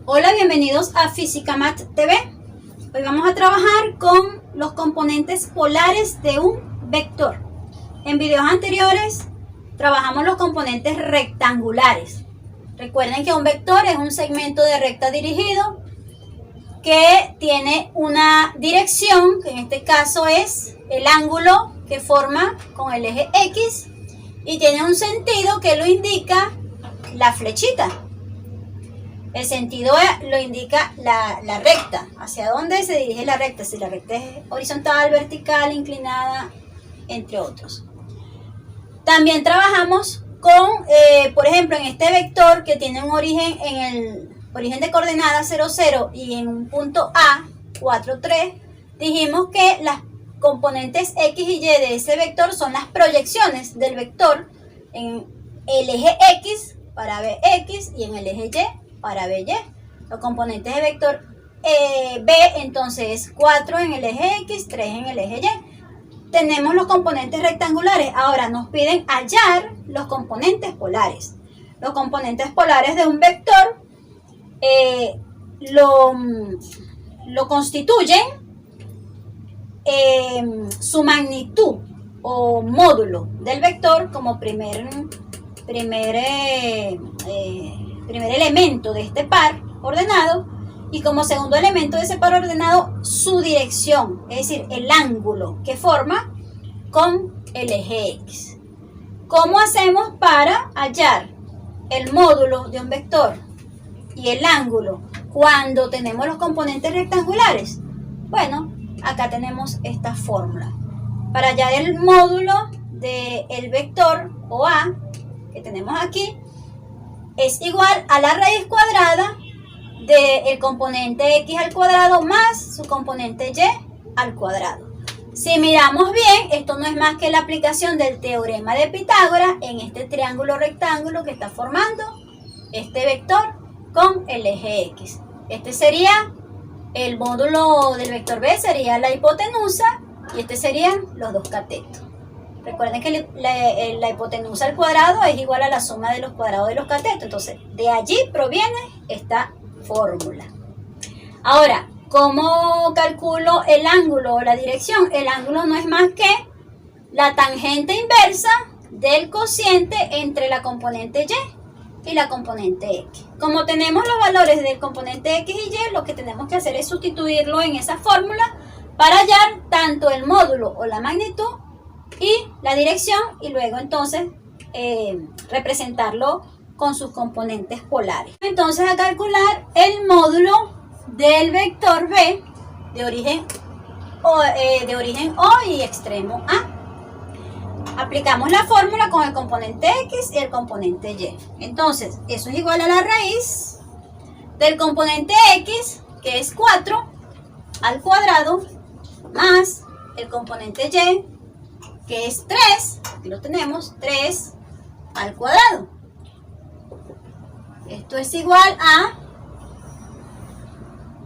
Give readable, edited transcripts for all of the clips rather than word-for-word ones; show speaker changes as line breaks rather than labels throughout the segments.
Hola, bienvenidos a Física Mat TV. Hoy vamos a trabajar con los componentes polares de un vector. En videos anteriores trabajamos los componentes rectangulares. Recuerden que un vector es un segmento de recta dirigido que tiene una dirección, que en este caso es el ángulo que forma con el eje X, y tiene un sentido que lo indica la flechita. El sentido lo indica la recta, hacia dónde se dirige la recta, si la recta es horizontal, vertical, inclinada, entre otros. También trabajamos con, por ejemplo, en este vector que tiene un origen en el origen de coordenadas 0, 0 y en un punto A, 4, 3, dijimos que las componentes X y Y de ese vector son las proyecciones del vector en el eje X para BX y en el eje Y para BY. Los componentes de vector B entonces es 4 en el eje X, 3 en el eje Y. Tenemos los componentes rectangulares. Ahora nos piden hallar los componentes polares. Los componentes polares de un vector lo constituyen su magnitud o módulo del vector como primer elemento de este par ordenado, y como segundo elemento de ese par ordenado su dirección, es decir, el ángulo que forma con el eje X. ¿Cómo hacemos para hallar el módulo de un vector y el ángulo cuando tenemos los componentes rectangulares? Bueno, acá tenemos esta fórmula. Para hallar el módulo del vector OA que tenemos aquí, es igual a la raíz cuadrada del componente X al cuadrado más su componente Y al cuadrado. Si miramos bien, esto no es más que la aplicación del teorema de Pitágoras en este triángulo rectángulo que está formando este vector con el eje X. Este sería el módulo del vector B, sería la hipotenusa, y este serían los dos catetos. Recuerden que la hipotenusa al cuadrado es igual a la suma de los cuadrados de los catetos. Entonces, de allí proviene esta fórmula. Ahora, ¿cómo calculo el ángulo o la dirección? El ángulo no es más que la tangente inversa del cociente entre la componente Y y la componente X. Como tenemos los valores del componente X y Y, lo que tenemos que hacer es sustituirlo en esa fórmula para hallar tanto el módulo o la magnitud y la dirección, y luego entonces representarlo con sus componentes polares. Entonces, a calcular el módulo del vector B de origen O y extremo A. Aplicamos la fórmula con el componente X y el componente Y. Entonces, eso es igual a la raíz del componente X, que es 4 al cuadrado, más el componente Y, que es 3, aquí lo tenemos, 3 al cuadrado. Esto es igual a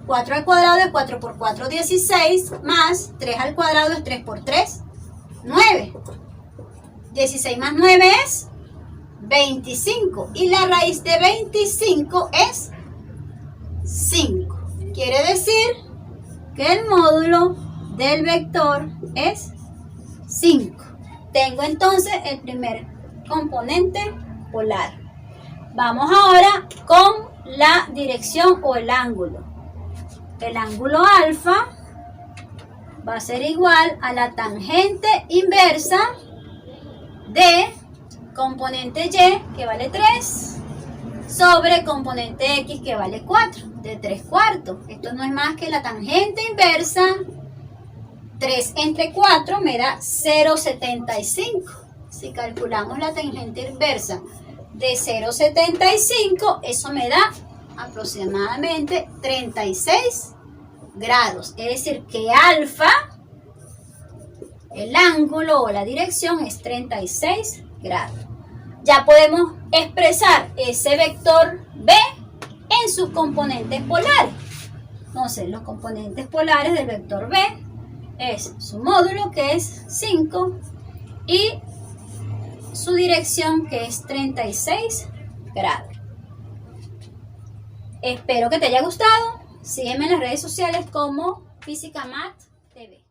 4 al cuadrado es 4 por 4, 16, más 3 al cuadrado es 3 por 3, 9. 16 más 9 es 25, y la raíz de 25 es 5. Quiere decir que el módulo del vector es 5. Tengo entonces el primer componente polar. Vamos ahora con la dirección o el ángulo. El ángulo alfa va a ser igual a la tangente inversa de componente Y, que vale 3, sobre componente X, que vale 4, de 3 cuartos. Esto no es más que la tangente inversa. 3 entre 4 me da 0,75. Si calculamos la tangente inversa de 0,75, eso me da aproximadamente 36 grados. Es decir, que alfa, el ángulo o la dirección, es 36 grados. Ya podemos expresar ese vector B en sus componentes polares. Entonces, los componentes polares del vector B es su módulo, que es 5, y su dirección, que es 36 grados. Espero que te haya gustado. Sígueme en las redes sociales como Física Mat TV.